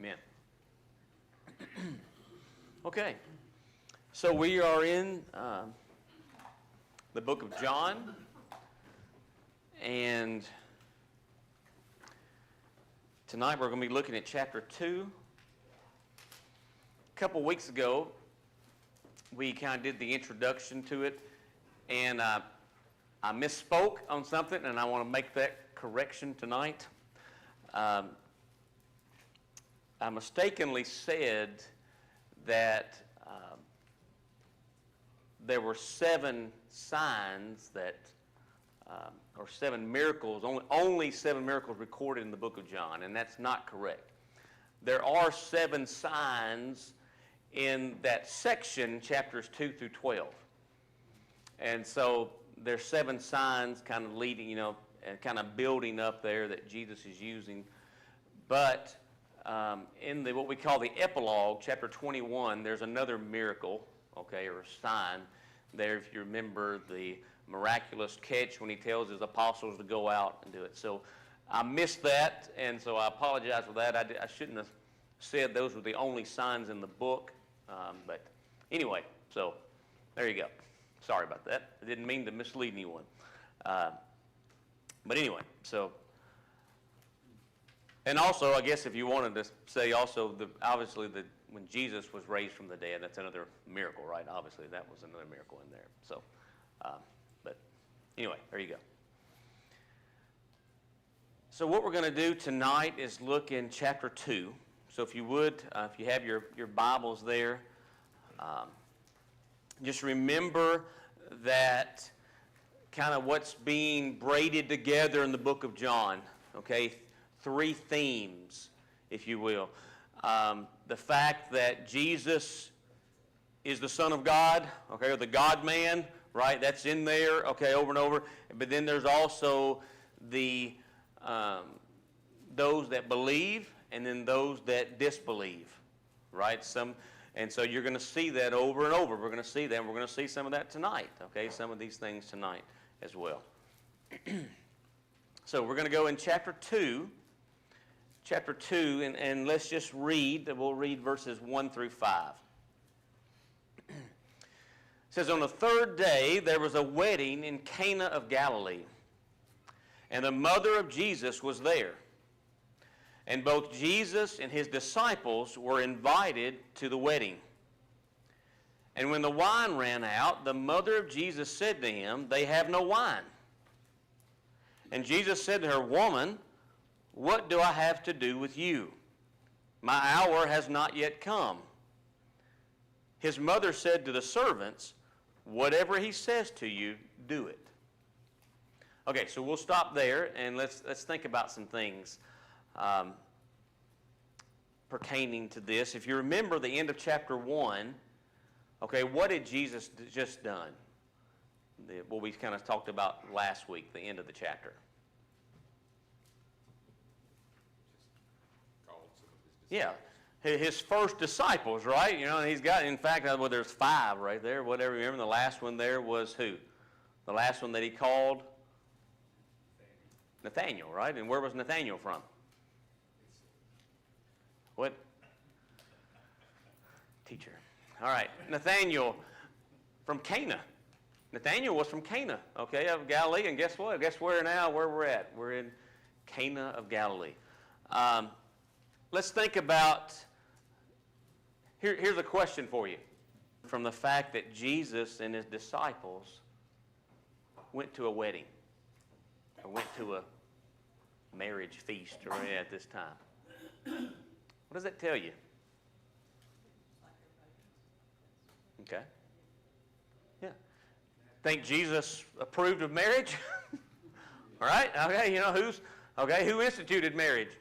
Amen. Okay, so we are in the book of John, and tonight we're going to be looking at chapter 2. A couple weeks ago, we kind of did the introduction to it, and I misspoke on something, and I want to make that correction tonight. I mistakenly said that there were 7 signs that, or 7 miracles, only 7 miracles recorded in the book of John, and that's not correct. There are 7 signs in that section, chapters 2 through 12. And so there's 7 signs kind of leading, and kind of building up there that Jesus is using. But in what we call the epilogue, chapter 21, there's another miracle, okay, or a sign there, if you remember the miraculous catch when he tells his apostles to go out and do it. So I missed that, and so I apologize for that. I shouldn't have said those were the only signs in the book. But anyway, so there you go. Sorry about that. I didn't mean to mislead anyone. But anyway, so... And also, I guess if you wanted to say also, obviously, when Jesus was raised from the dead, that's another miracle, right? Obviously, that was another miracle in there. So, but anyway, there you go. So what we're going to do tonight is look in chapter 2. So if you would, if you have your Bibles there, just remember that kind of what's being braided together in the book of John, okay? 3 themes, if you will. The fact that Jesus is the Son of God, okay, or the God-man, right? That's in there, okay, over and over. But then there's also the those that believe and then those that disbelieve, right? And so you're going to see that over and over. We're going to see that, and we're going to see some of that tonight, okay? Some of these things tonight as well. So we're going to go in chapter 2. Chapter 2, and let's just read. We'll read verses 1 through 5. It says, on the 3rd day, there was a wedding in Cana of Galilee, and the mother of Jesus was there. And both Jesus and his disciples were invited to the wedding. And when the wine ran out, the mother of Jesus said to him, they have no wine. And Jesus said to her, woman, what do I have to do with you? My hour has not yet come. His mother said to the servants, whatever he says to you, do it. Okay, so we'll stop there, and let's think about some things pertaining to this. If you remember the end of chapter 1, okay, what had Jesus just done? What we kind of talked about last week, the end of the chapter. Yeah, his first disciples, right? And he's got, in fact, well, there's 5 right there, whatever. Remember, the last one there was who? The last one that he called? Nathaniel, right? And where was Nathaniel from? What? Teacher. All right, Nathaniel from Cana. Nathaniel was from Cana, okay, of Galilee. And guess what? Guess where now? Where we're at? We're in Cana of Galilee. Let's think about, here's a question for you. From the fact that Jesus and his disciples went to a wedding, or went to a marriage feast at this time. What does that tell you? Okay. Yeah. Think Jesus approved of marriage? All right. Okay, who instituted marriage?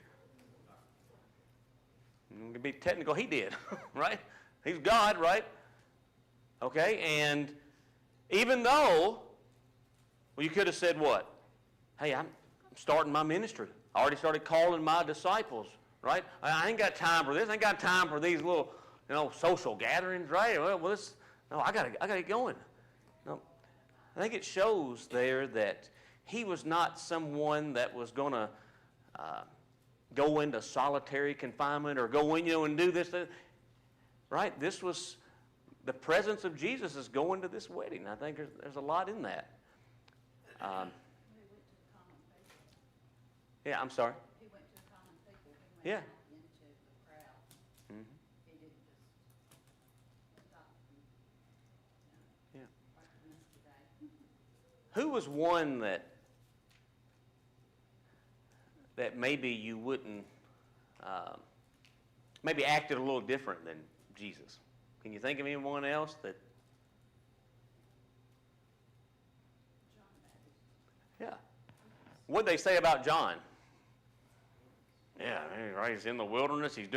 To be technical, he did, right? He's God, right? Okay, and even though, well, you could have said what? Hey, I'm starting my ministry. I already started calling my disciples, right? I ain't got time for this. I ain't got time for these little, social gatherings, right? I gotta get going. No, I think it shows there that he was not someone that was going to go into solitary confinement or go in, and do this. Right? This was, the presence of Jesus is going to this wedding. I think there's a lot in that. Yeah, I'm sorry. He went to the common people. He Yeah. went out into the crowd. Mm-hmm. He didn't just stop and, Yeah. like the minister today. Who was one that maybe you wouldn't, maybe acted a little different than Jesus? Can you think of anyone else that? John Baptist. Yeah. What'd they say about John? Yeah, right. He's in the wilderness. He's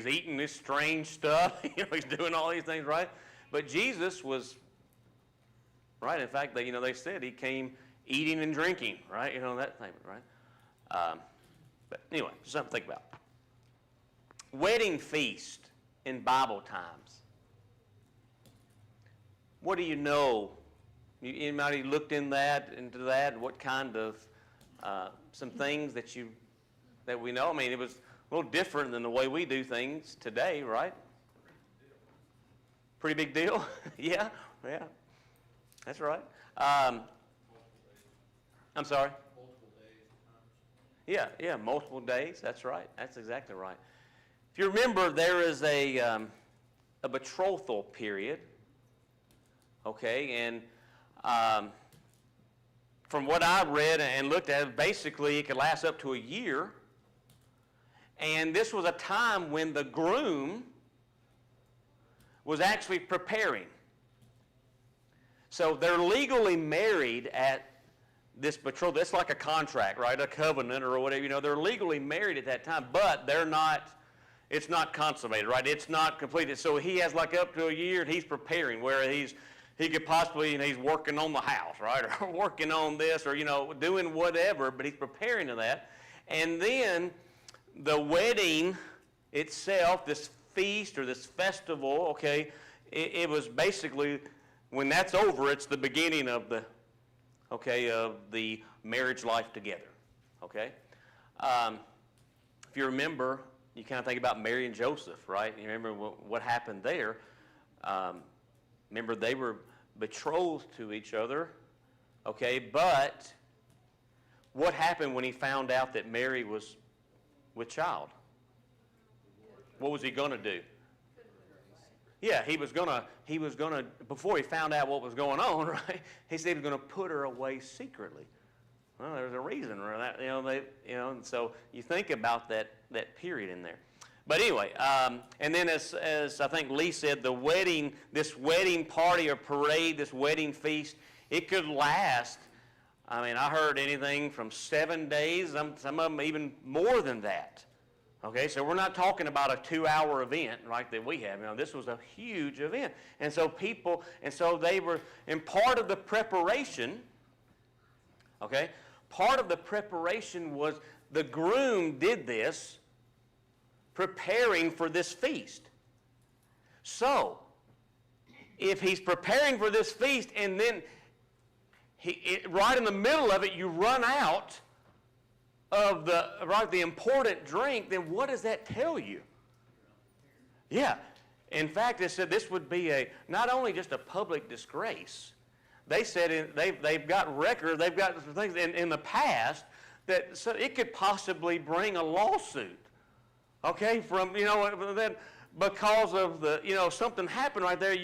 eating this strange stuff. He's doing all these things, right? But Jesus was, right. In fact, they said he came eating and drinking, right? That thing, right? But anyway, just something to think about. Wedding feast in Bible times. What do you know? Anybody looked into that? What kind of some things that we know? I mean, it was a little different than the way we do things today, right? Pretty big deal. Yeah. That's right. I'm sorry. Multiple days at times. Yeah, multiple days. That's right. That's exactly right. If you remember, there is a betrothal period. Okay, and from what I read and looked at, basically it could last up to a year. And this was a time when the groom was actually preparing. So they're legally married at this betrothal. It's like a contract, right? A covenant or whatever. They're legally married at that time, but it's not consummated, right? It's not completed. So he has like up to a year and he's preparing, where he could possibly, he's working on the house, right? Or working on this, or, doing whatever, but he's preparing to that. And then the wedding itself, this feast or this festival, okay, it was basically, when that's over, it's the beginning of the marriage life together, okay? If you remember, you kind of think about Mary and Joseph, right? You remember what happened there. Remember, they were betrothed to each other, okay? But what happened when he found out that Mary was with child? What was he going to do? Yeah, he was gonna, before he found out what was going on, right? He said he was going to put her away secretly. Well, there's a reason for that, and so you think about that period in there. But anyway, and then as I think Lee said, this wedding party or parade, this wedding feast, it could last. I mean, I heard anything from 7 days, some of them even more than that. Okay, so we're not talking about a 2-hour event like that we have. This was a huge event. And so they were, and part of the preparation, okay, part of the preparation was the groom did this, preparing for this feast. So, if he's preparing for this feast and then right in the middle of it you run out of the important drink, then what does that tell you? Yeah. In fact, it said this would be not only just a public disgrace. They said they've got some things in the past that so it could possibly bring a lawsuit. Okay, from then because of something happened right there.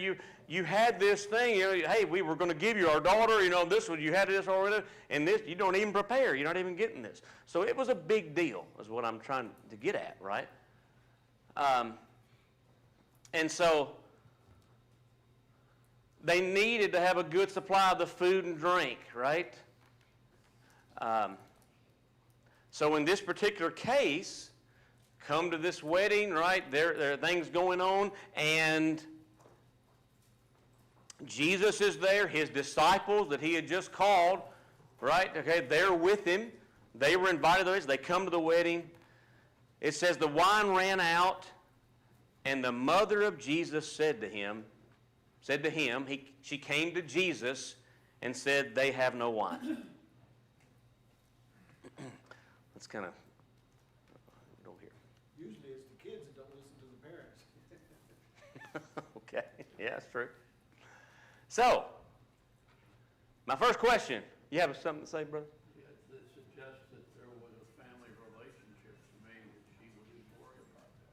You had this thing. Hey, we were going to give you our daughter. This one you had this already, and this you don't even prepare. You're not even getting this. So it was a big deal, is what I'm trying to get at, right? And so they needed to have a good supply of the food and drink, right? So in this particular case, come to this wedding, right? There are things going on, and Jesus is there. His disciples that he had just called, right? Okay, they're with him. They were invited to this. They come to the wedding. It says the wine ran out, and the mother of Jesus said to him, she came to Jesus and said, they have no wine. Let's kind of Okay, yeah, that's true. So, my first question, you have something to say, brother? Yeah, that suggests that there was a family relationship to me that she wouldn't worry about that.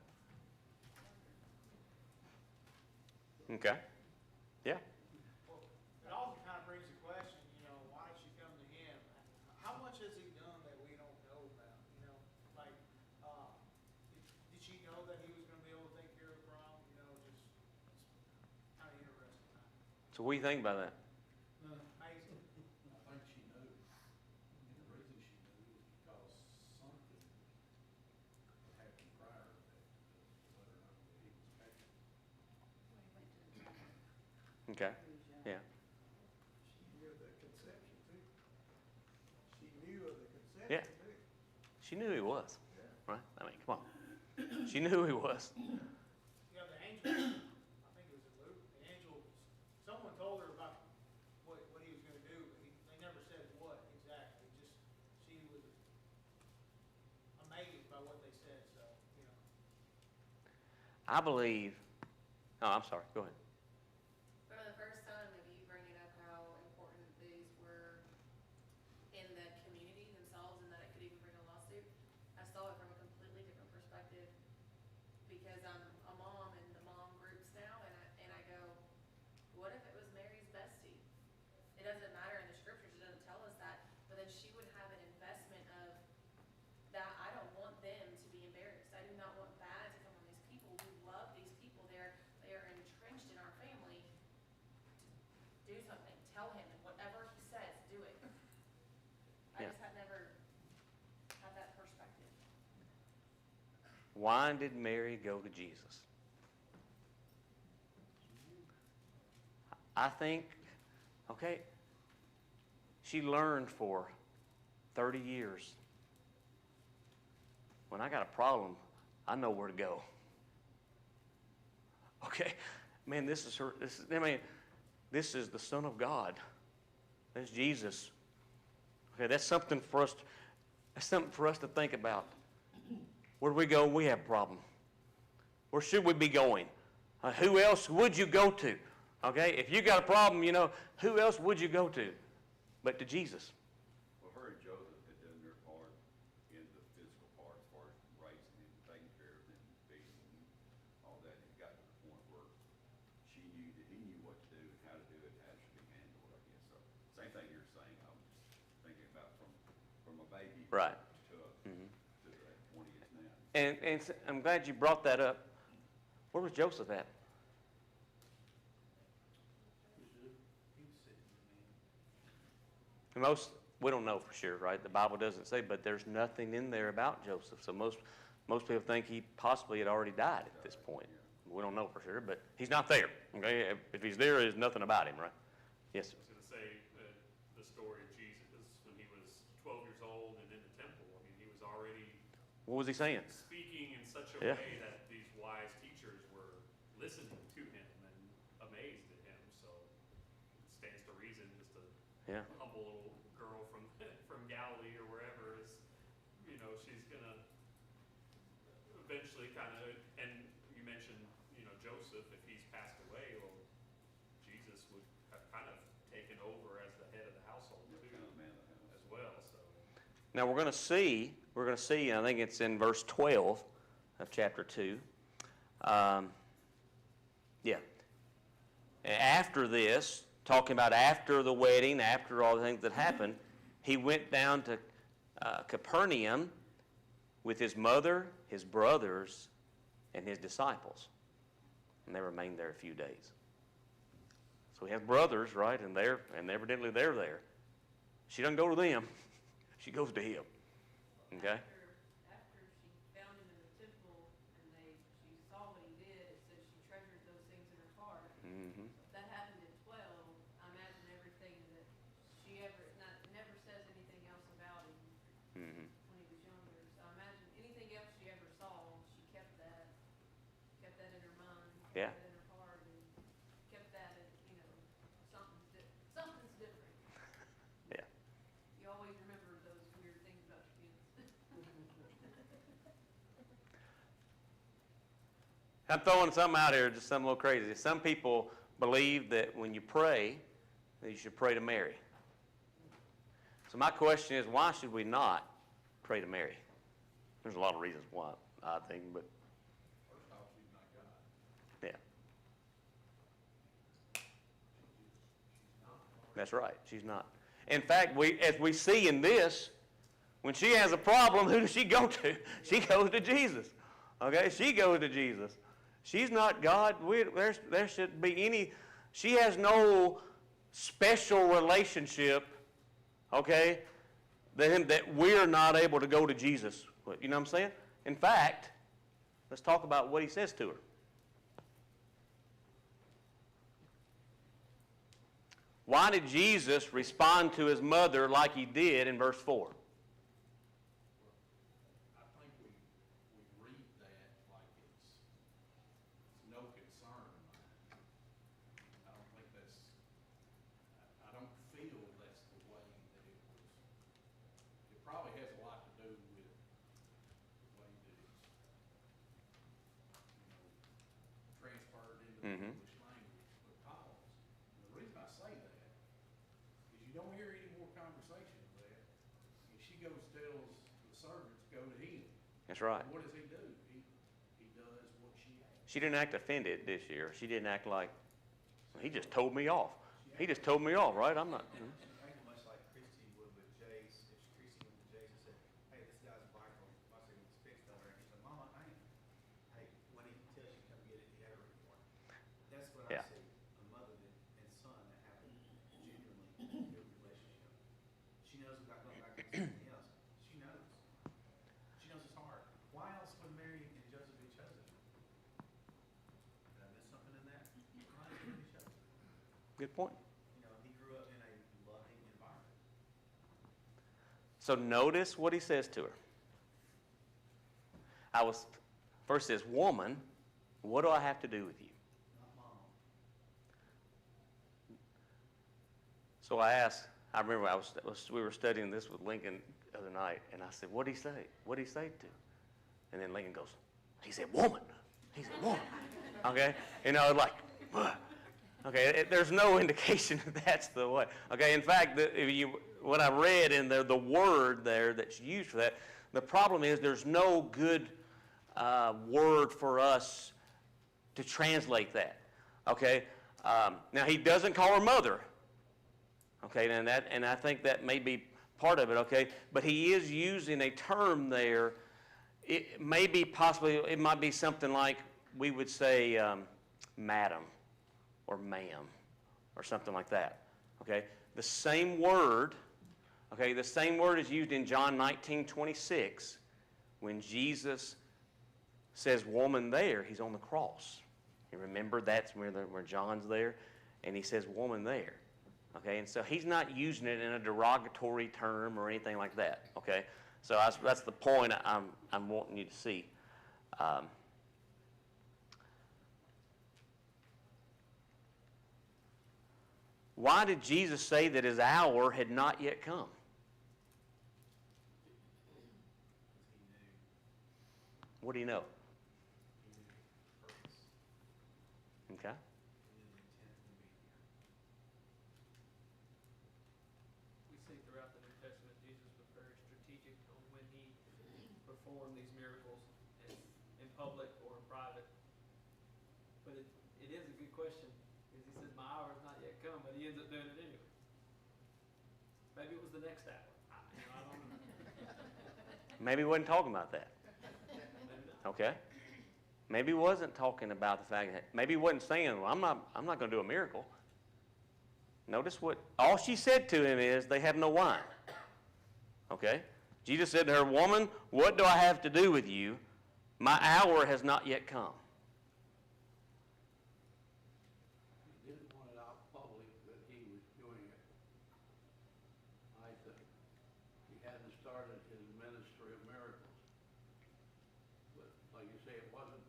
Okay, yeah. Well, it also kind of brings the question, why did she come to him? How much has he done that we don't know about, Like, did she know that he was gonna be able to take care of the problem, just kind of interesting. So what do you think about that? Amazing. I think she knew. And the reason she knew is because something happened prior to that, to let her know that he was pregnant. Well, he went to the temple. Okay, He was young. yeah. She knew of the conception too. She knew of the Yeah. conception too. She knew he was, Yeah. right? I mean, come on. She knew who he was. The angel, I think it was in Luke, the angel, someone told her about what he was gonna do, but they never said what exactly, just, she was amazed by what they said, so, I believe, oh, I'm sorry, go ahead. For the first time of you bringing up how important these were in the community themselves and that it could even bring a lawsuit, I saw it from a completely different perspective because I'm a mom in the mom groups now and I go, what if it was Mary's bestie? It doesn't matter in the scriptures, it doesn't tell us that, but then she would have an investment of that I don't want them to be embarrassed. I do not want bad to come on these people. We love these people. They are entrenched in our family. Do something. Tell him whatever he says, do it. I Yeah. just had never had that perspective. Why did Mary go to Jesus? I think, okay, she learned for 30 years. When I got a problem, I know where to go. Okay? Man, this is the Son of God. That's Jesus. Okay, that's something for us to think about. Where do we go when we have a problem? Where should we be going? Who else would you go to? Okay, if you got a problem, who else would you go to but to Jesus? Well, her and Joseph had done their part in the physical part as far as raising him, taking care of him, feeding him, all that. It got to the point where she knew that he knew what to do and how to do it, how it should be handled, I guess. So same thing you're saying. I was just thinking about from a baby Right. to that point he is now. And I'm glad you brought that up. Where was Joseph at? He was sitting in the Most, we don't know for sure, right? The Bible doesn't say, but there's nothing in there about Joseph. So most people think he possibly had already died at this point. We don't know for sure, but he's not there. Okay, if he's there, there's nothing about him, right? Yes, sir. I was going to say the story of Jesus when he was 12 years old and in the temple. I mean, he was already What was he saying? speaking in such a Yeah. way that these wise teachers were listening to him and amazed at him. So it stands to reason just a Yeah. humble little girl from Galilee or wherever is, she's going to eventually kind of, and you mentioned, Joseph, if he's passed away, well, Jesus would have kind of taken over as the head of the household too, Kind of man of the house. as well, so. Now we're going to see, and I think it's in verse 12 of chapter 2. Yeah. After this, talking about after the wedding, after all the things that happened, he went down to Capernaum with his mother, his brothers, and his disciples. And they remained there a few days. So we have brothers, right? And evidently they're there. She doesn't go to them. She goes to him. Okay? After she found him in the temple and she saw what he did, it says she treasured those things in her heart. Mm-hmm. That happened at 12. I imagine everything that she never says anything else about him Mm-hmm. when he was younger. So I imagine anything else she ever saw, she kept that in her mind, Yeah. kept that in her heart, and kept that in, something's different. Yeah. You always remember those weird things about your kids. I'm throwing something out here, just something a little crazy. Some people believe that when you pray, that you should pray to Mary. So my question is, why should we not pray to Mary? There's a lot of reasons why, I think, but First off, she's not God. yeah, She's not. that's right. She's not. In fact, as we see in this, when she has a problem, who does she go to? She goes to Jesus. Okay, she goes to Jesus. She's not God. There should be any. She has no special relationship. Okay, that we're not able to go to Jesus with. You know what I'm saying? In fact, let's talk about what he says to her. Why did Jesus respond to his mother like he did in verse 4? I think we read that like it's no concern of mine. I don't think that's, I don't feel that's the way that it was. It probably has a lot to do with the way that it's, transferred into the Mhm. English language. Because, and the reason I say that is you don't hear any more conversation of that. And she goes tells the servants, go to him. That's right. What does he do? He does what she asks. She didn't act offended this year. She didn't act like, he just told me off. He just told me off, right? I'm not. Acting much like Christy would with Jace. If Christy went to Jace and said, "Hey, this guy's bicycle was fixed over there," and he's like, "Mama, I ain't." Hey, when he tells you come get it, you have a report. That's what Yeah. I see. A mother and son that have a genuinely good relationship. She knows about going back to something else. She knows. She knows his heart. Why else would Mary and Joseph be chosen? Did I miss something in that? Why else would he be chosen? Good point. You know, he grew up in a loving environment. So notice what he says to her. First says, woman, what do I have to do with you? Not mom. So I remember we were studying this with Lincoln the other night, and I said, what did he say? What did he say to? And then Lincoln goes, he said, woman. He said, woman. Okay? You know, like, "What?" Okay, there's no indication that that's the way. Okay, in fact, what I read in the word there that's used for that, the problem is there's no good word for us to translate that. Okay, now he doesn't call her mother. Okay, and I think that may be part of it. Okay, but he is using a term there. It may be it might be something like we would say, madam, or ma'am, or something like that. Okay, the same word. Okay, the same word is used in John 19:26 when Jesus says woman there. He's on the cross. You remember that's where John's there, and he says woman there. Okay, and so he's not using it in a derogatory term or anything like that. Okay, so that's the point I'm wanting you to see. Why did Jesus say that his hour had not yet come? Because he knew. What do you know? He knew the purpose. Okay. He knew the intent of being here. We see throughout the New Testament, Jesus was very strategic on when he performed these miracles in public or in private. But it is a good question, because he says, my hour has not yet come, but he ends up doing it anyway. Maybe it was the next hour. I don't know. Maybe he wasn't talking about that. Maybe not. Okay. Maybe he wasn't talking about the fact that, maybe he wasn't saying, well, I'm not going to do a miracle. Notice all she said to him is, they have no wine. Okay? Jesus said to her, woman, what do I have to do with you? My hour has not yet come. He didn't want it out public that he was doing it. I think he hadn't started his ministry of miracles. But like you say, it wasn't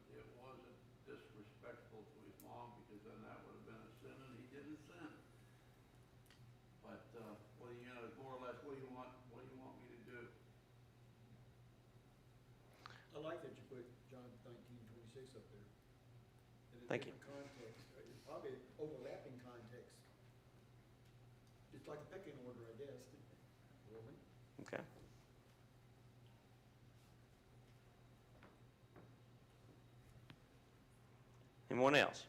disrespectful to his mom, because then that would have been a sin, and he didn't sin. But more or less, what do you want me to do? I like that you put John 19:26 up there. Thank you. different context, probably overlapping context. It's like a pecking order, I guess. Woman. Okay. Anyone else?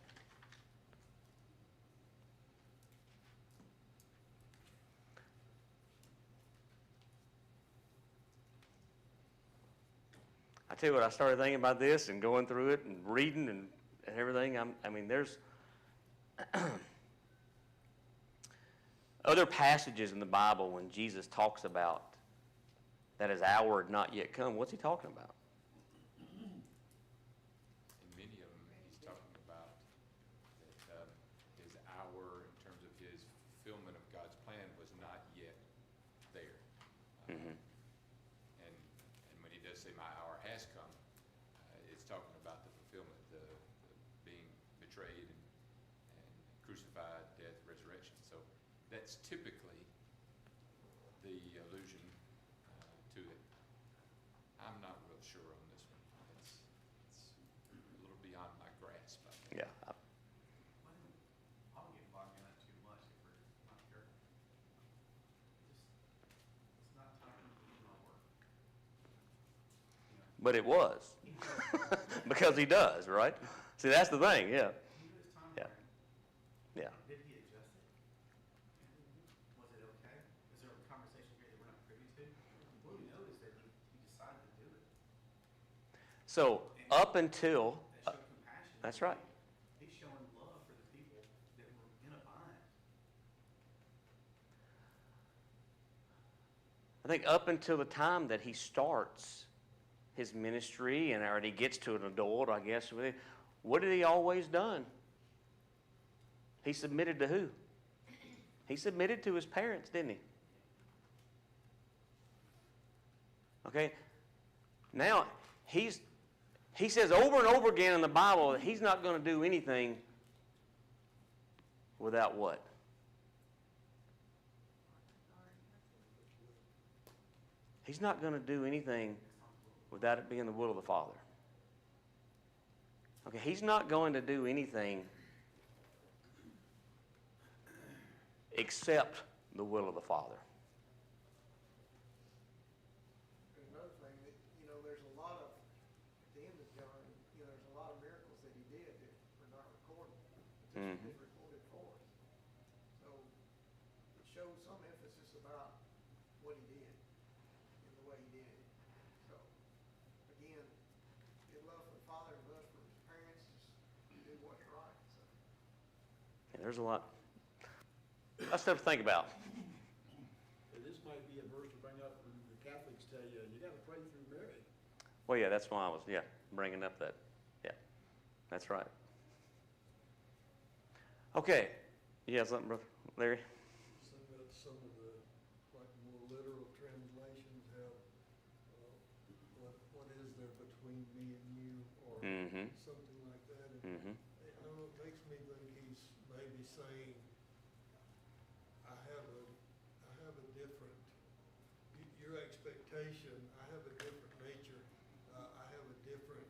I tell you what, I started thinking about this and going through it and reading and everything. I mean, there's other passages in the Bible when Jesus talks about that his hour had not yet come. What's he talking about? In many of them, he's talking about that his hour, in terms of his fulfillment of God's plan, was not yet there. Mhm. And when he does say, "My hour has come," it's talking about the fulfillment, the being betrayed and crucified, death, resurrection. So that's typically the allusion to it. I'm not real sure on this one. It's a little beyond my grasp, I think. Yeah. I don't get bogged down too much if we're not careful. It's not time to do my work. But it was. Because he does, right? See, that's the thing, yeah. He knew his time Yeah. frame. Yeah. Did he adjust it? Was it okay? Is there a conversation here that we're not privy to? What we know is that he decided to do it. So, up until, That showed compassion. that's right. He's showing love for the people that were in a bind. I think up until the time that he starts his ministry and already gets to an adult, I guess, what had he always done? He submitted to who? He submitted to his parents, didn't he? Okay? Now, he says over and over again in the Bible that he's not going to do anything without what? He's not going to do anything without it being the will of the Father. Okay, he's not going to do anything except the will of the Father. And another thing, that, there's a lot of, at the end of John, there's a lot of miracles that he did that were not recorded. That Mhm. just been recorded for us. So it shows some emphasis about what he did and the way he did it. So, again, his love for the Father and love for his parents is to do what's right. So. And there's a lot of stuff to think about. And this might be a verse to bring up when the Catholics tell you, you gotta pray through Mary. Well, yeah, that's why I was, bringing up that. Yeah, that's right. Okay. You have something, Brother Larry? Some of the, like, more literal translations have, what is there between me and you, or Mm-hmm. something like that. And Mm-hmm. I don't know, it makes me think he's maybe saying, I have a different, your expectation, I have a different nature, I have a different,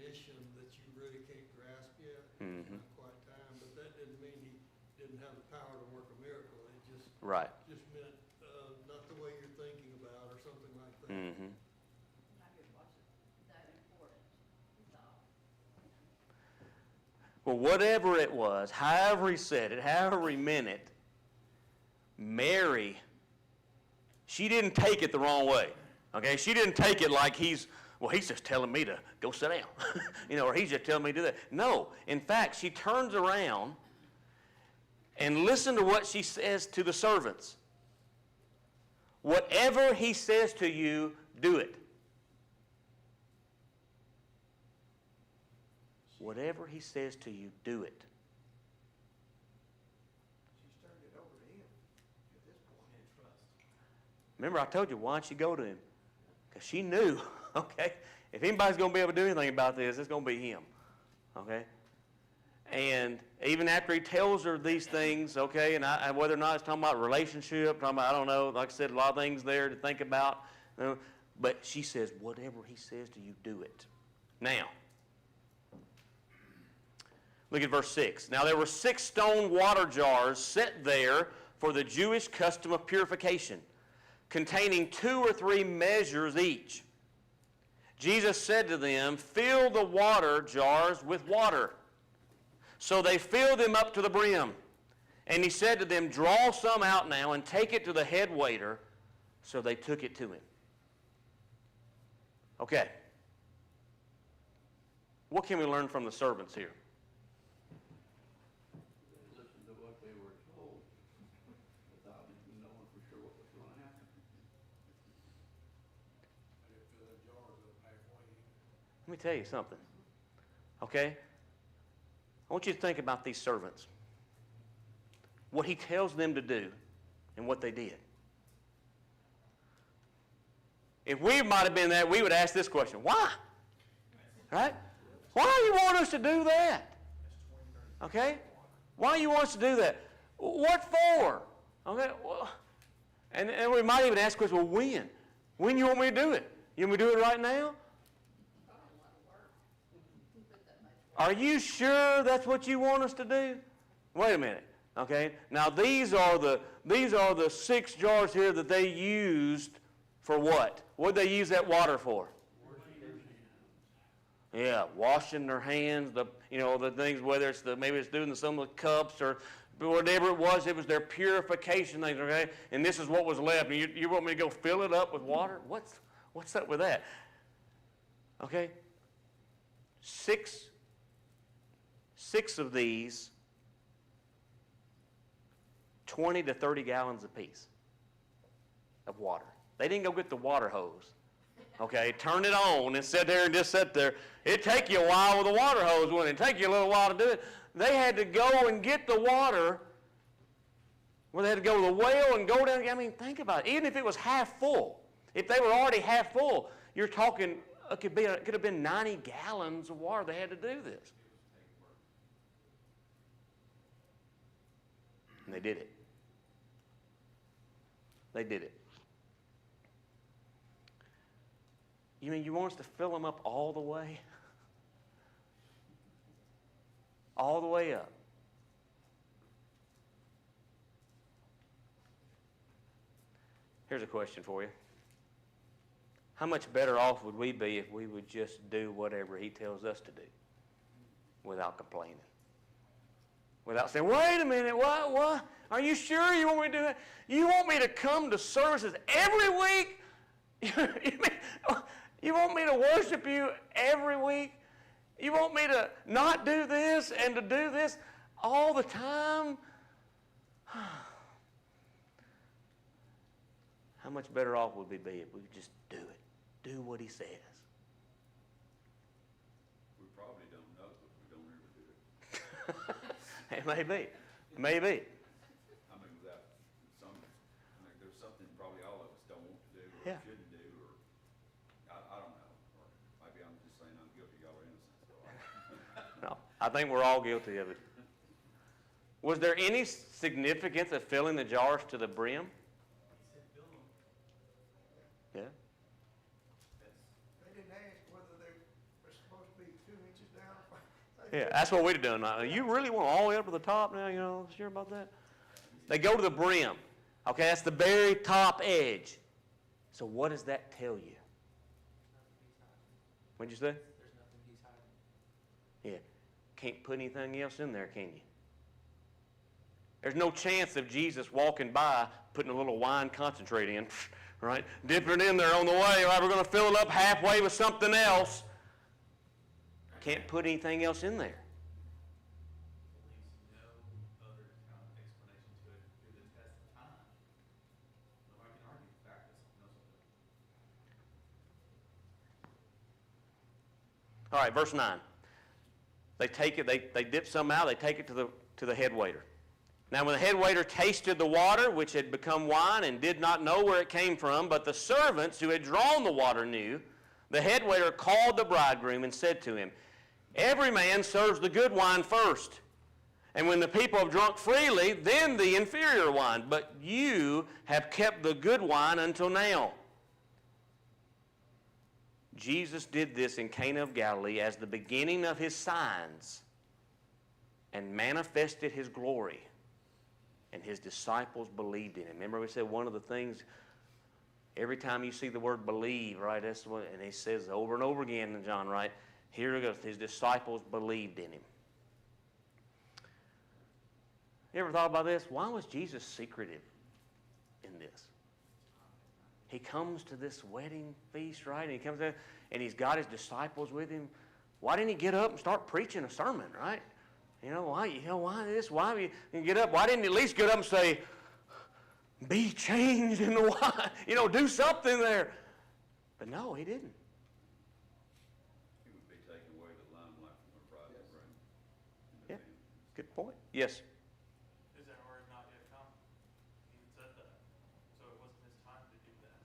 mission that you really can't grasp yet. Mhm. It's not quite time, but that didn't mean he didn't have the power to work a miracle. It just Right. meant, not the way you're thinking about, or something like that. Mm-hmm. Well, whatever it was, however he said it, however he meant it, Mary, she didn't take it the wrong way. Okay? She didn't take it like he's just telling me to go sit down. Or he's just telling me to do that. No. In fact, she turns around and listen to what she says to the servants. Whatever he says to you, do it. Whatever he says to you, do it. She's turned it over to him at this point. And trust. Remember, I told you, why don't you go to him? Because she knew, okay, if anybody's going to be able to do anything about this, it's going to be him, okay? And even after he tells her these things, okay, and whether or not it's talking about relationship, talking about, I don't know, like I said, a lot of things there to think about. But she says, whatever he says to you, do it. Now, Look at verse 6. Now there were 6 stone water jars set there for the Jewish custom of purification, containing 2 or 3 measures each. Jesus said to them, "Fill the water jars with water." So they filled them up to the brim. And he said to them, "Draw some out now and take it to the head waiter." So they took it to him. Okay. What can we learn from the servants here? They listened to what they were told without even knowing for sure what was going to happen. I didn't fill that jars up halfway. Let me tell you something. Okay? I want you to think about these servants. What he tells them to do and what they did. If we might have been that, we would ask this question: why? Right? Why do you want us to do that? Okay? Why do you want us to do that? What for? Okay? Well, and we might even ask the question, well, when? When you want me to do it? You want me to do it right now? Are you sure that's what you want us to do? Wait a minute. Okay? Now these are the 6 jars here that they used for what? What did they use that water for? Yeah, washing their hands, the things, whether maybe it's doing some of the cups or whatever it was their purification things, okay? And this is what was left. And you want me to go fill it up with water? What's up with that? Okay? 6 of these, 20 to 30 gallons apiece of water. They didn't go get the water hose. Okay, turn it on and sit there and just sit there. It'd take you a while with a water hose, wouldn't it? It'd take you a little while to do it. They had to go and get the water. Well, they had to go to the well and go down. I mean, think about it. Even if it was half full, if they were already half full, you're talking, it could have been 90 gallons of water they had to do this. And they did it. They did it. You mean you want us to fill them up all the way? All the way up. Here's a question for you. How much better off would we be if we would just do whatever he tells us to do without complaining? Without saying, wait a minute, what? Are you sure you want me to do that? You want me to come to services every week? You want me to worship you every week? You want me to not do this and to do this all the time? How much better off would we be if we would just do it? Do what he says. We probably don't know, but we don't ever do it. It may be. Maybe. I mean, there's something probably all of us don't want to do or Yeah. shouldn't do, or I don't know. Or maybe I'm just saying I'm guilty, y'all are innocent. So No, I think we're all guilty of it. Was there any significance of filling the jars to the brim? Yeah. They didn't ask whether they were supposed to be 2 inches down. Yeah, that's what we'd have done. You really want all the way up to the top now, sure about that? They go to the brim. Okay, that's the very top edge. So what does that tell you? What'd you say? There's nothing he's hiding. Yeah. Can't put anything else in there, can you? There's no chance of Jesus walking by, putting a little wine concentrate in, right? Dipping it in there on the way. All right, we're going to fill it up halfway with something else. Can't put anything else in there. Leaves no other kind of explanation to it through the test of time. Nobody can argue the fact that something else will do. All right, verse 9. They take it, they dip some out, they take it to the head waiter. Now when the head waiter tasted the water, which had become wine, and did not know where it came from, but the servants who had drawn the water knew, the head waiter called the bridegroom and said to him, "Every man serves the good wine first, and when the people have drunk freely, then the inferior wine. But you have kept the good wine until now." Jesus did this in Cana of Galilee as the beginning of his signs, and manifested his glory, and his disciples believed in him. Remember we said one of the things, every time you see the word believe, right, that's what, and he says over and over again in John, right, here it goes, his disciples believed in him. You ever thought about this? Why was Jesus secretive in this? He comes to this wedding feast, right, and he comes in, and he's got his disciples with him. Why didn't he get up and start preaching a sermon, right? Why this? Why you get up? Why didn't he at least get up and say, be changed in the wine? Do something there. But no, he didn't. He would be taking away the limelight from the private room. Yeah, good point. Yes. His hour is not yet come. He said that. So it wasn't his time to do that.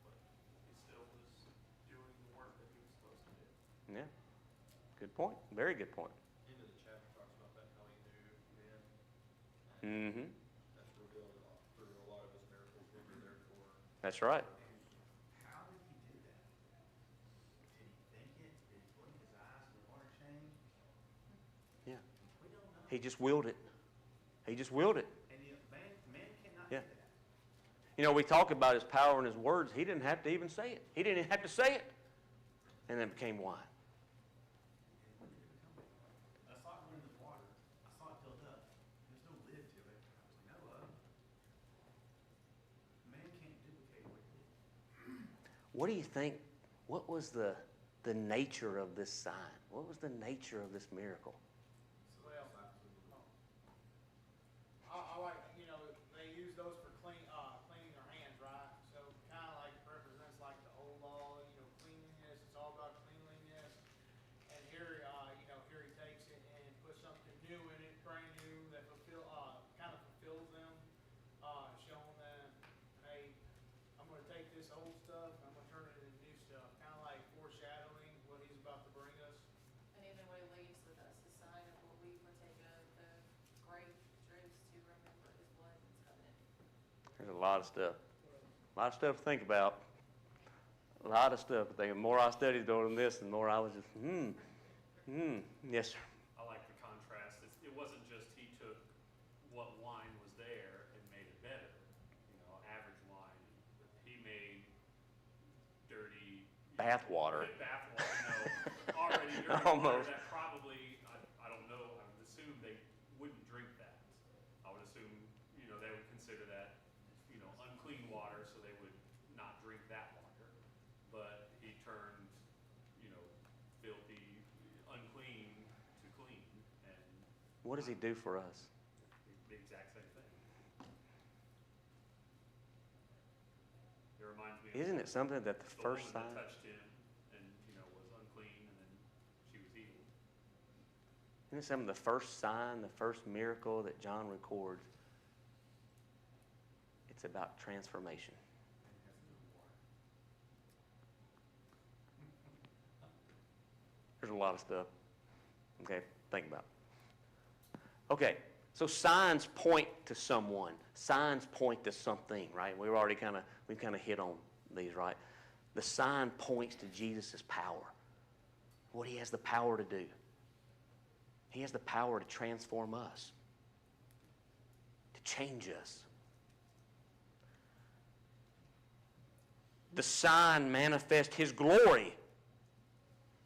But he still was doing the work that he was supposed to do. Yeah. Good point. Very good point. End of the chapter talks about that, how he knew men. Mm-hmm. That's revealed through a lot of his miracles, we were there for. That's right. How did he do that? Did he think it? Did he blink his eyes and the water changed? Yeah. We don't know. He just willed it. He just willed it. And man cannot Yeah. do that. We talk about his power and his words. He didn't have to even say it. He didn't even have to say it. And then it became wine. And when did it become that? I saw it run in the water. I saw it filled up. There's no lid to it. I know of. Man can't duplicate what he did. What do you think? What was the nature of this sign? What was the nature of this miracle? Well, I like, they use those for cleaning their hands, right? So kind of like represents like the old law, cleanliness. It's all about cleanliness. And here, here he takes it and puts something new in it, brand new, that kind of fulfills them, showing them, hey, I'm going to take this old stuff and I'm going to turn it into new stuff. Kind of like foreshadowing what he's about to bring us. And even what he leaves with us, the sign of what we partake of, the grape drinks to remember his blood and covenant. There's a lot of stuff. A lot of stuff to think about. A lot of stuff. The more I studied on this, the more I was just, Yes, sir. I like the contrast. It wasn't just he took what wine was there and made it better, average wine. He made dirty Bath water. Already dirty water Almost. that probably, I don't know, I would assume they wouldn't drink that. I would assume, they would consider that, unclean water, so they would not drink that water. But he turned, filthy, unclean to clean, and What does he do for us? the exact same thing. It reminds me of Isn't it something that the the first woman sign? that touched him and, was unclean, and then she was healed. Isn't it something the first sign, the first miracle that John records? It's about transformation. There's a lot of stuff. Okay, think about it. Okay, so signs point to someone. Signs point to something, right? We've kind of hit on these, right? The sign points to Jesus' power. What he has the power to do. He has the power to transform us, to change us. The sign manifests his glory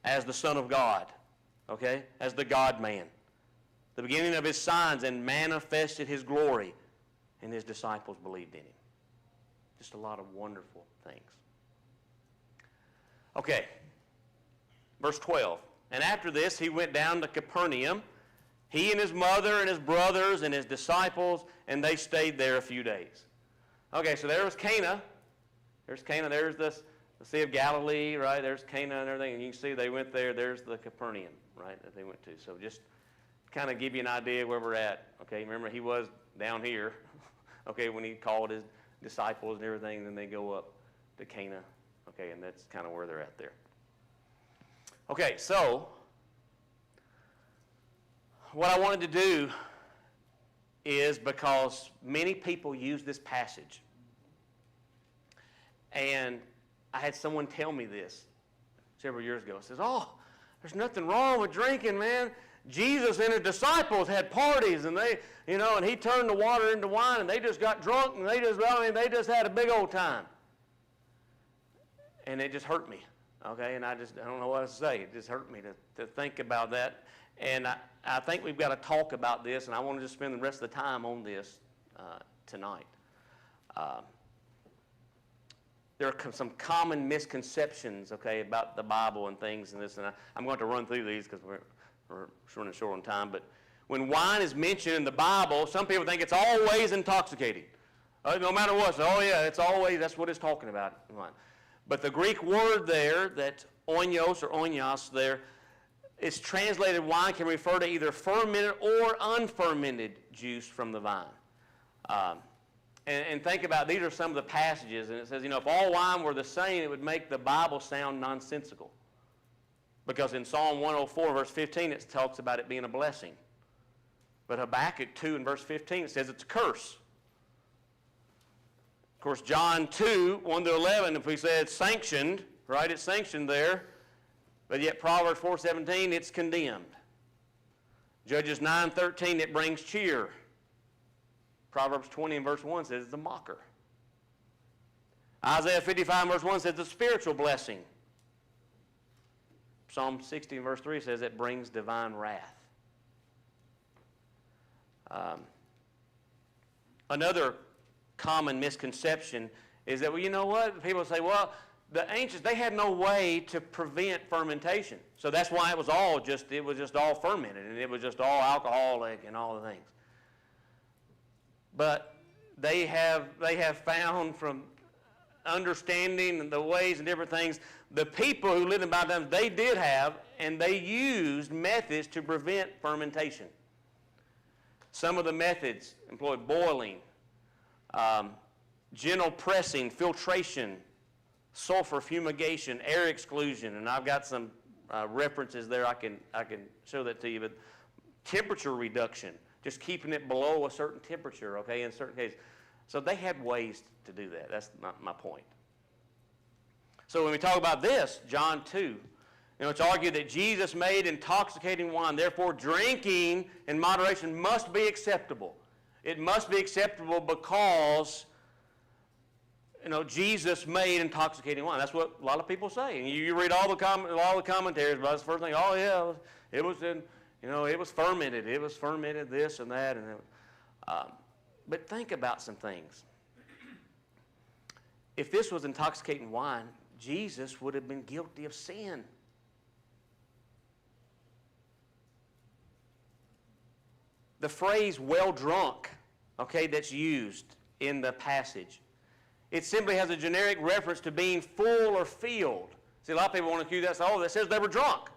as the Son of God, okay? As the God-man. The beginning of his signs, and manifested his glory, and his disciples believed in him. Just a lot of wonderful things. Okay, verse 12. And after this, he went down to Capernaum, he and his mother and his brothers and his disciples, and they stayed there a few days. Okay, so there was Cana. There's Cana. There's the Sea of Galilee, right? There's Cana and everything. And you can see they went there. There's the Capernaum, right, that they went to. So just kind of give you an idea where we're at. Okay, remember he was down here, okay, when he called his disciples and everything, and then they go up to Cana. Okay, and that's kind of where they're at there. Okay, so what I wanted to do is, because many people use this passage, and I had someone tell me this several years ago. It says, oh, there's nothing wrong with drinking, man. Jesus and his disciples had parties, and they, and he turned the water into wine, and they just got drunk, and they just had a big old time. And it just hurt me, okay? And I don't know what to say. It just hurt me to think about that. And I think we've got to talk about this, and I want to just spend the rest of the time on this tonight. There are some common misconceptions, okay, about the Bible and things and this, and I'm going to run through these because we're running short on time. But when wine is mentioned in the Bible, some people think it's always intoxicating. No matter what, so, oh yeah, that's what it's talking about. But the Greek word there, that oinos or oinios there, it's translated wine can refer to either fermented or unfermented juice from the vine. And think about, these are some of the passages, and it says, if all wine were the same, it would make the Bible sound nonsensical. Because in Psalm 104, verse 15, it talks about it being a blessing. But Habakkuk 2 and verse 15, it says it's a curse. Of course, John 2, 1 to 11, if we say it's sanctioned, right, it's sanctioned there. But yet Proverbs 4:17, it's condemned. Judges 9:13, it brings cheer. Proverbs 20 and verse 1 says it's a mocker. Isaiah 55 and verse 1 says it's a spiritual blessing. Psalm 60 and verse 3 says it brings divine wrath. Another common misconception is that, well, you know what? People say, well, the ancients, they had no way to prevent fermentation. So that's why it was just all fermented, and it was just all alcoholic and all the things. But they have found from understanding the ways and different things, the people who lived in Bible times, they did have, and they used methods to prevent fermentation. Some of the methods employed boiling, gentle pressing, filtration, sulfur fumigation, air exclusion, and I've got some references there. I can show that to you. But temperature reduction, just keeping it below a certain temperature, okay, in certain cases. So they had ways to do that. That's not my point. So when we talk about this, John 2, it's argued that Jesus made intoxicating wine. Therefore, drinking in moderation must be acceptable. It must be acceptable because Jesus made intoxicating wine. That's what a lot of people say. And you read all the commentaries about this first thing. Oh yeah, it was fermented. It was fermented this and that but think about some things. If this was intoxicating wine, Jesus would have been guilty of sin. The phrase "well drunk," okay, that's used in the passage, it simply has a generic reference to being full or filled. See, a lot of people want to accuse that. Oh, that says they were drunk.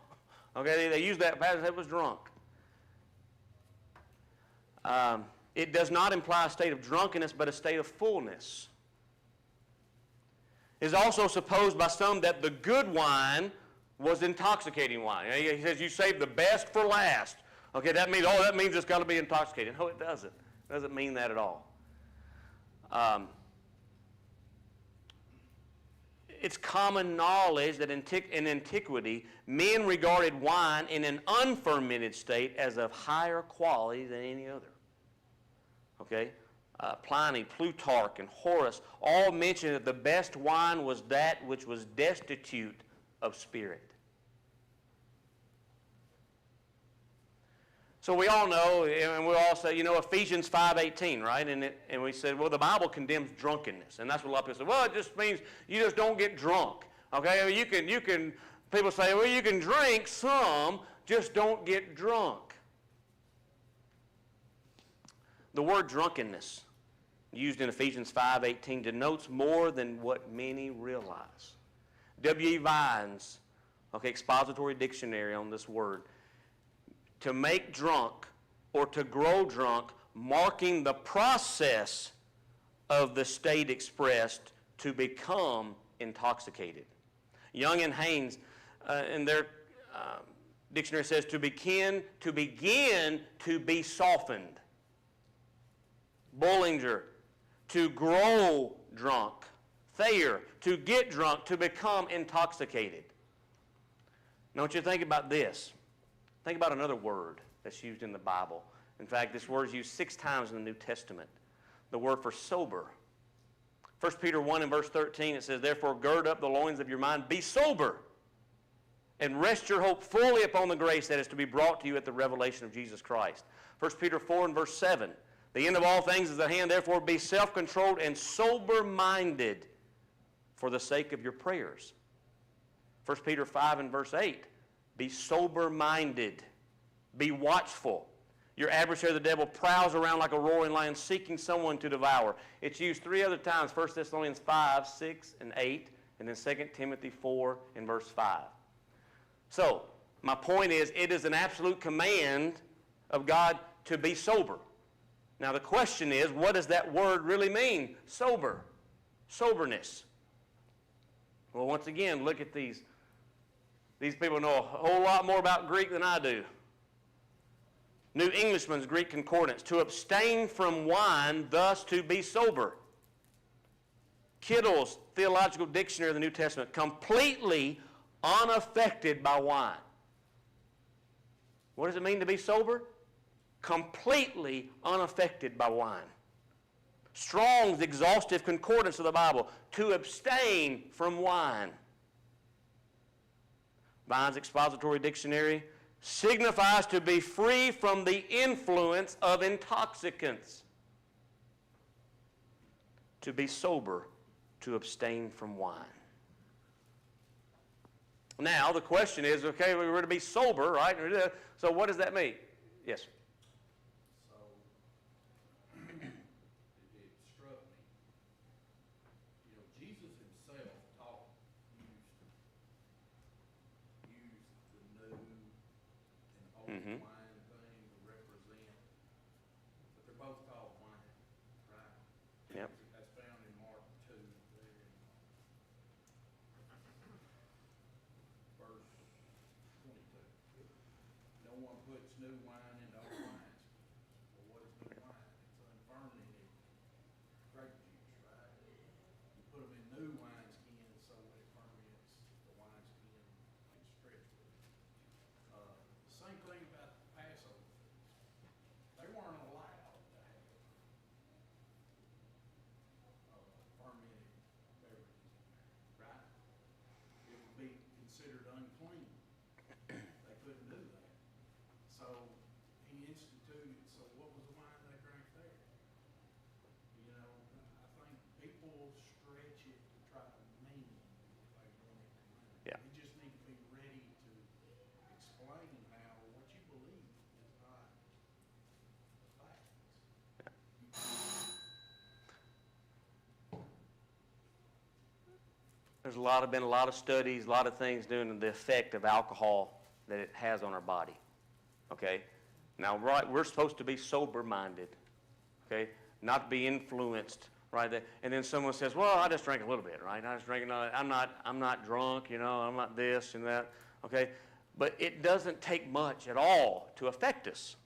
Okay, they use that passage, that was drunk. It does not imply a state of drunkenness, but a state of fullness. It is also supposed by some that the good wine was intoxicating wine. He says you save the best for last. Okay, that means it's got to be intoxicating. No, it doesn't. It doesn't mean that at all. It's common knowledge that in antiquity, men regarded wine in an unfermented state as of higher quality than any other. Okay? Pliny, Plutarch, and Horace all mention that the best wine was that which was destitute of spirit. So we all know, and we all say, Ephesians 5:18, right? And we said, well, the Bible condemns drunkenness. And that's what a lot of people say, well, it just means you just don't get drunk. Okay? People say, well, you can drink some, just don't get drunk. The word drunkenness, used in Ephesians 5:18, denotes more than what many realize. W.E. Vines, expository dictionary on this word. To make drunk or to grow drunk, marking the process of the state expressed to become intoxicated. Young and Haynes, in their dictionary, says to begin to be softened. Bollinger, to grow drunk. Thayer, to get drunk, to become intoxicated. Now, I want you to think about this. Think about another word that's used in the Bible. In fact, this word is used 6 times in the New Testament. The word for sober. 1 Peter 1 and verse 13, it says, therefore gird up the loins of your mind, be sober, and rest your hope fully upon the grace that is to be brought to you at the revelation of Jesus Christ. 1 Peter 4 and verse 7, the end of all things is at hand, therefore be self-controlled and sober-minded for the sake of your prayers. 1 Peter 5 and verse 8, be sober-minded, be watchful. Your adversary, the devil, prowls around like a roaring lion seeking someone to devour. It's used 3 other times, 1 Thessalonians 5, 6, and 8, and then 2 Timothy 4 and verse 5. So, my point is, it is an absolute command of God to be sober. Now, the question is, what does that word really mean? Sober. Soberness. Well, once again, look at these. These people know a whole lot more about Greek than I do. New Englishman's Greek Concordance, to abstain from wine, thus to be sober. Kittle's Theological Dictionary of the New Testament, completely unaffected by wine. What does it mean to be sober? Completely unaffected by wine. Strong's Exhaustive Concordance of the Bible, to abstain from wine. Vine's Expository Dictionary, signifies to be free from the influence of intoxicants. To be sober, to abstain from wine. Now, the question is, okay, we were to be sober, right? So what does that mean? Yes? So, it struck me, you know, Jesus himself taught, used the new and old Mhm. wine thing to represent, but they're both called wine, right? Yep. That's found in Mark 2, there in verse 22. No one puts new wine into old wines. Well, what is new wine? It's unfermented grape juice, right? You put them in new wineskins so when it ferments, the wineskin can stretch with it. Same thing about the Passover feast. They weren't allowed to have fermented beverages in there, right? It would be considered unclean. They couldn't do that. So he instituted, so what was the wine they drank there? You know, I think people stretch it to try to mean what they want it to mean. Yeah. You just need to be ready to explain how what you believe is not facts. There's been a lot of studies, a lot of things doing the effect of alcohol that it has on our body. Okay? Now, right, we're supposed to be sober-minded. Okay? Not be influenced, right? And then someone says, well, I just drank a little bit, right? I just drank, I'm not drunk, you know, I'm not this and that. Okay? But it doesn't take much at all to affect us.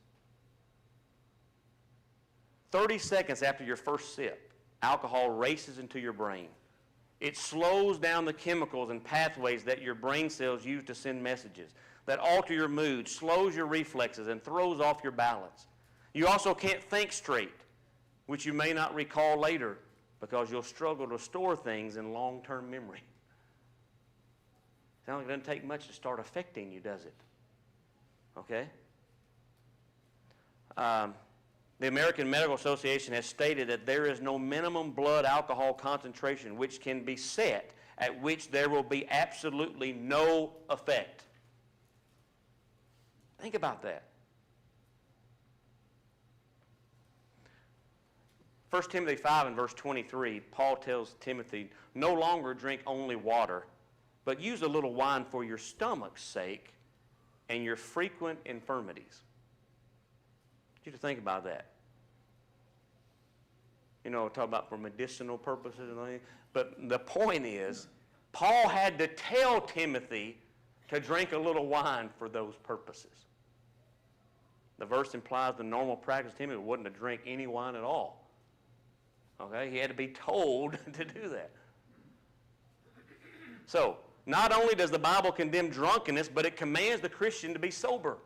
30 seconds after your first sip, alcohol races into your brain. It slows down the chemicals and pathways that your brain cells use to send messages, that alter your mood, slows your reflexes, and throws off your balance. You also can't think straight, which you may not recall later because you'll struggle to store things in long-term memory. Sounds like it doesn't take much to start affecting you, does it? Okay? The American Medical Association has stated that there is no minimum blood alcohol concentration which can be set at which there will be absolutely no effect. Think about that. 1 Timothy 5 and verse 23, Paul tells Timothy, no longer drink only water, but use a little wine for your stomach's sake and your frequent infirmities. You to think about that. You know, talk about for medicinal purposes and everything. But the point is, Paul had to tell Timothy to drink a little wine for those purposes. The verse implies the normal practice of Timothy wasn't to drink any wine at all. Okay? He had to be told to do that. So, not only does the Bible condemn drunkenness, but it commands the Christian to be sober.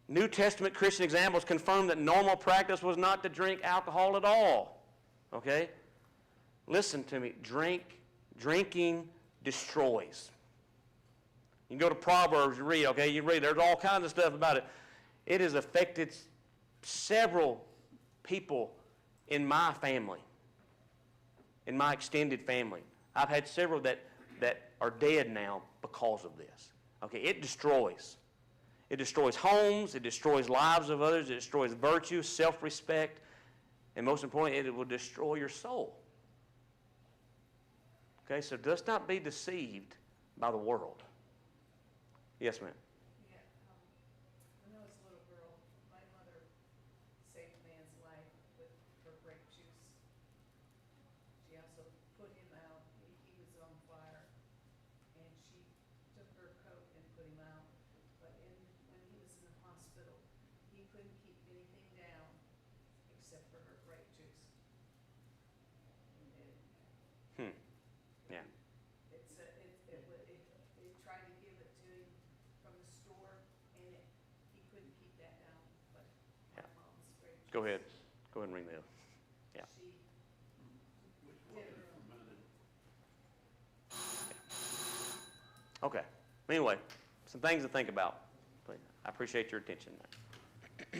New Testament Christian examples confirm that normal practice was not to drink alcohol at all. Okay? Listen to me. Drinking destroys. You can go to Proverbs and read, okay? You read, there's all kinds of stuff about it. It has affected several people in my family, in my extended family. I've had several that are dead now because of this. Okay, it destroys. It destroys homes, it destroys lives of others, it destroys virtue, self-respect, and most importantly, it will destroy your soul. Okay, so let's not be deceived by the world. Yes, ma'am. Yeah, when I was a little girl, my mother saved a man's life with her grape juice. She also put him out, he was on fire, and she took her coat and put him out. But when he was in the hospital, he couldn't keep anything down except for her grape juice. And Yeah. they tried to give it to him from the store, and he couldn't keep that down, but my Yeah. mom's grape juice. Go ahead. Go ahead and ring the bell. Yeah. She Which wasn't fermented. Okay. Anyway, some things to think about. I appreciate your attention.